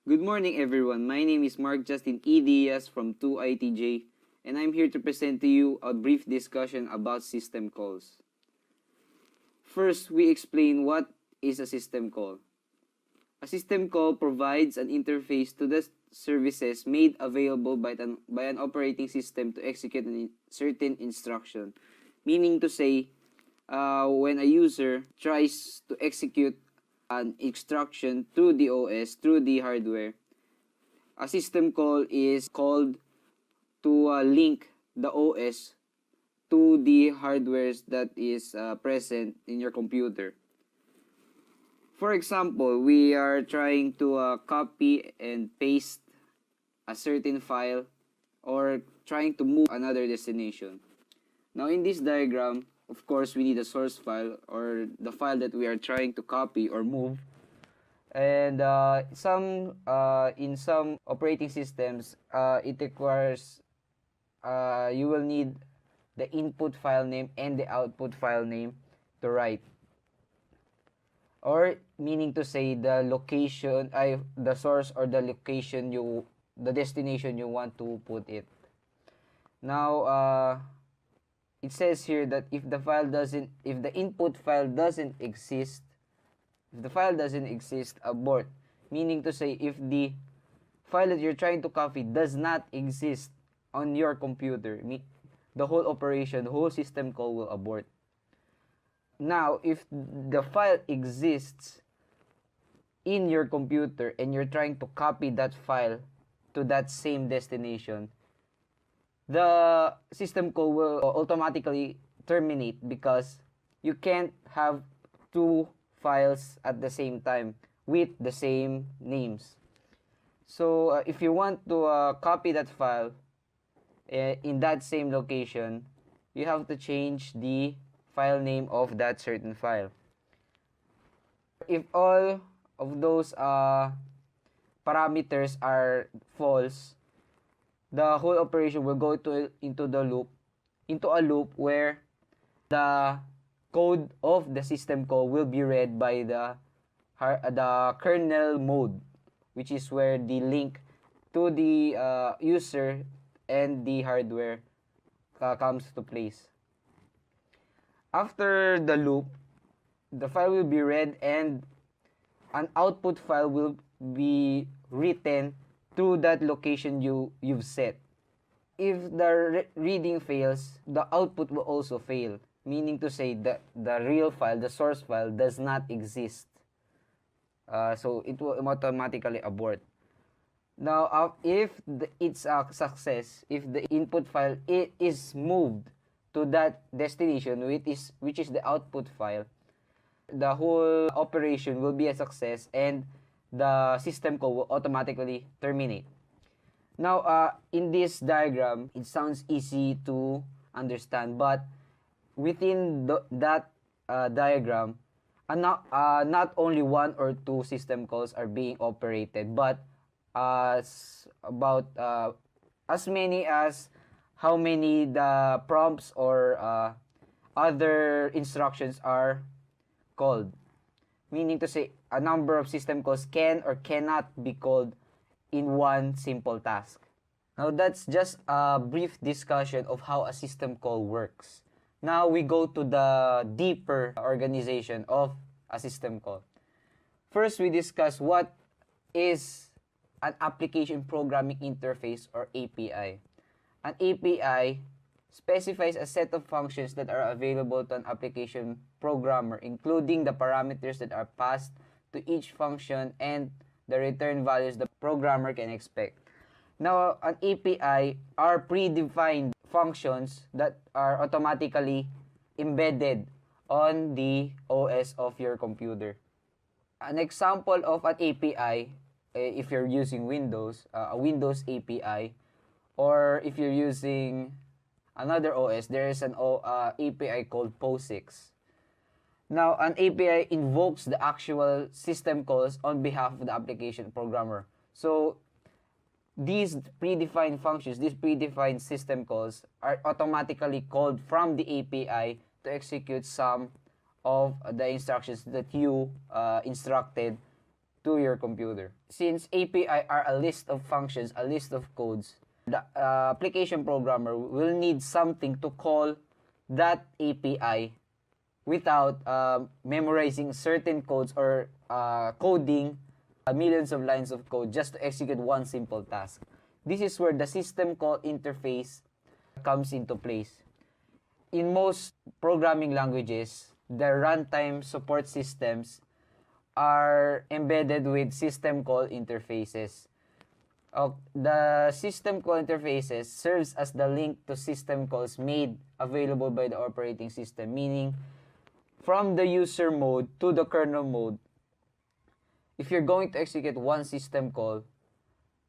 Good morning, everyone. My name is Mark Justin E. Diaz from 2ITJ, and I'm here to present to you a brief discussion about system calls. First, we explain what is a system call. A system call provides an interface to the services made available by an operating system to execute a certain instruction, meaning to say, when a user tries to execute an instruction through the OS, through the hardware, a system call is called to link the OS to the hardware that is present in your computer. For example, we are trying to copy and paste a certain file or trying to move another destination. Now in this diagram, of course, we need a source file or the file that we are trying to copy or move. And in some operating systems, it requires you will need the input file name and the output file name to write. Or meaning to say the location, the source or the location the destination you want to put it. Now, it says here that if the input file doesn't exist, abort. Meaning to say, if the file that you're trying to copy does not exist on your computer, the whole operation, the whole system call will abort. Now, if the file exists in your computer and you're trying to copy that file to that same destination, the system call will automatically terminate because you can't have two files at the same time with the same names. So if you want to copy that file in that same location, you have to change the file name of that certain file. If all of those parameters are false, the whole operation will go into a loop where the code of the system call will be read by the kernel mode, which is where the link to the user and the hardware comes to place. After the loop, the file will be read and an output file will be written to that location you've set. If the reading fails, the output will also fail, meaning to say that the real file, the source file, does not exist. So it will automatically abort. Now, if it's a success, if the input file is moved to that destination, which is the output file, the whole operation will be a success and the system call will automatically terminate. Now, in this diagram, it sounds easy to understand, but within that diagram, not only one or two system calls are being operated, but about as many as how many the prompts or other instructions are called. Meaning to say, a number of system calls can or cannot be called in one simple task. Now, that's just a brief discussion of how a system call works. Now, we go to the deeper organization of a system call. First, we discuss what is an application programming interface or API. An API specifies a set of functions that are available to an application programmer, including the parameters that are passed to each function and the return values the programmer can expect. Now, an API are predefined functions that are automatically embedded on the OS of your computer. An example of an API, if you're using Windows, a Windows API, or if you're using another OS, there is an API called POSIX. Now, an API invokes the actual system calls on behalf of the application programmer. So, these predefined functions, these predefined system calls are automatically called from the API to execute some of the instructions that you instructed to your computer. Since API are a list of functions, a list of codes, the application programmer will need something to call that API without memorizing certain codes or coding millions of lines of code just to execute one simple task. This is where the system call interface comes into place. In most programming languages, the runtime support systems are embedded with system call interfaces. The system call interfaces serves as the link to system calls made available by the operating system, meaning from the user mode to the kernel mode. If you're going to execute one system call,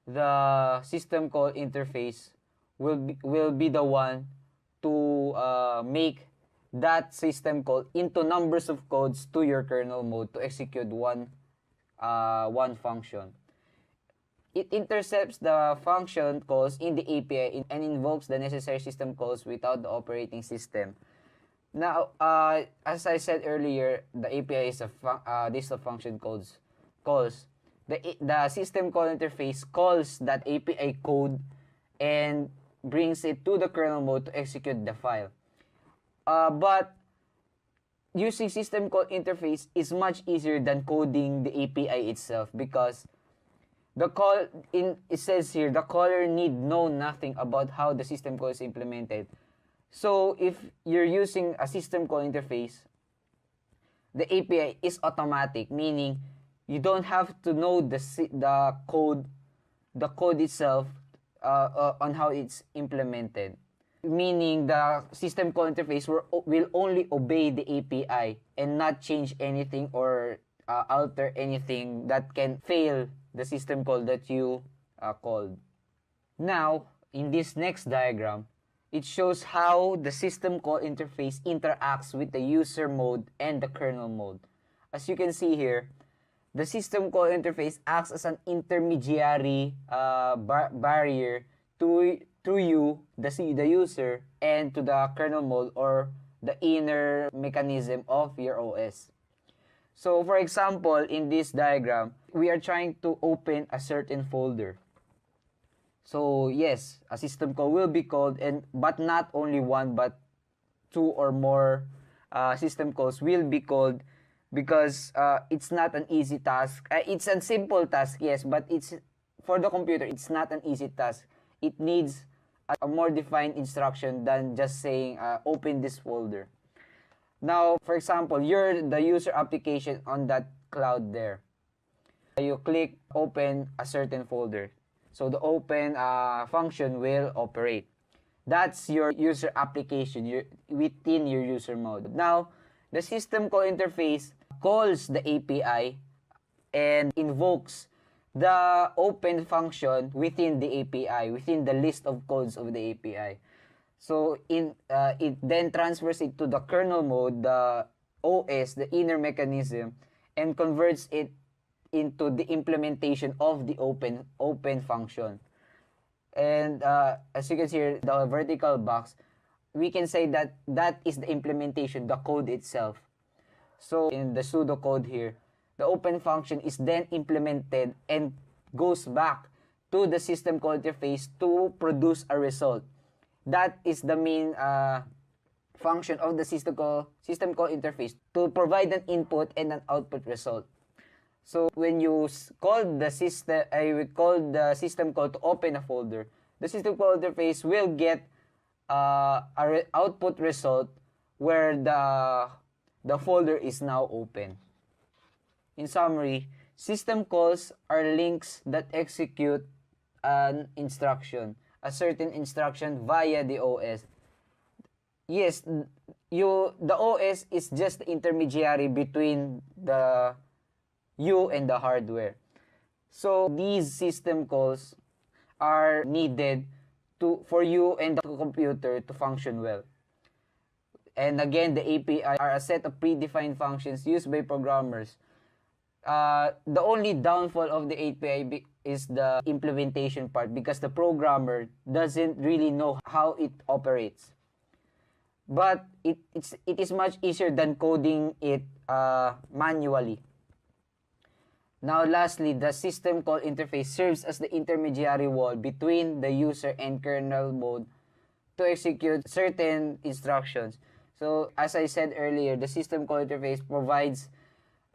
the system call interface will be the one to make that system call into numbers of codes to your kernel mode to execute one function. It intercepts the function calls in the API and invokes the necessary system calls without the operating system. Now, as I said earlier, the API is a list of function calls. The system call interface calls that API code and brings it to the kernel mode to execute the file. But using system call interface is much easier than coding the API itself, because it says here the caller need know nothing about how the system call is implemented. So if you're using a system call interface, the API is automatic, meaning you don't have to know the code itself on how it's implemented. Meaning the system call interface will only obey the API and not change anything or alter anything that can fail the system call that you called. Now, in this next diagram, it shows how the system call interface interacts with the user mode and the kernel mode. As you can see here, the system call interface acts as an intermediary barrier to you, the user, and to the kernel mode or the inner mechanism of your OS. So, for example, in this diagram, we are trying to open a certain folder. So, yes, a system call will be called, but not only one, but two or more system calls will be called, because it's not an easy task. It's a simple task, yes, but it's for the computer, it's not an easy task. It needs a more defined instruction than just saying open this folder. Now, for example, you're the user application on that cloud there. You click open a certain folder. So the open function will operate. That's your user application within your user mode. Now, the system call interface calls the API and invokes the open function within the API, within the list of codes of the API. So it then transfers it to the kernel mode, the OS, the inner mechanism, and converts it into the implementation of the open function. And as you can see here, the vertical box, we can say that that is the implementation, the code itself. So in the pseudocode here, the open function is then implemented and goes back to the system call interface to produce a result. That is the main function of the system call interface, to provide an input and an output result. So when you call the system call to open a folder, the system call interface will get output result where the folder is now open. In summary, system calls are links that execute an instruction, a certain instruction via the OS. Yes, the OS is just the intermediary between you and the hardware. So these system calls are needed for you and the computer to function well. And again, the API are a set of predefined functions used by programmers. The only downfall of the API is the implementation part, because the programmer doesn't really know how it operates. But it is much easier than coding it manually. Now, lastly, the system call interface serves as the intermediary wall between the user and kernel mode to execute certain instructions. So, as I said earlier, the system call interface provides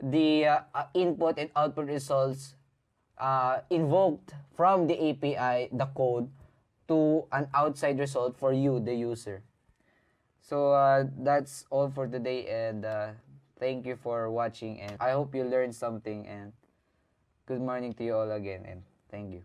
the input and output results invoked from the API, the code, to an outside result for you, the user. So that's all for today, and thank you for watching, and I hope you learned something, and good morning to you all again, and thank you.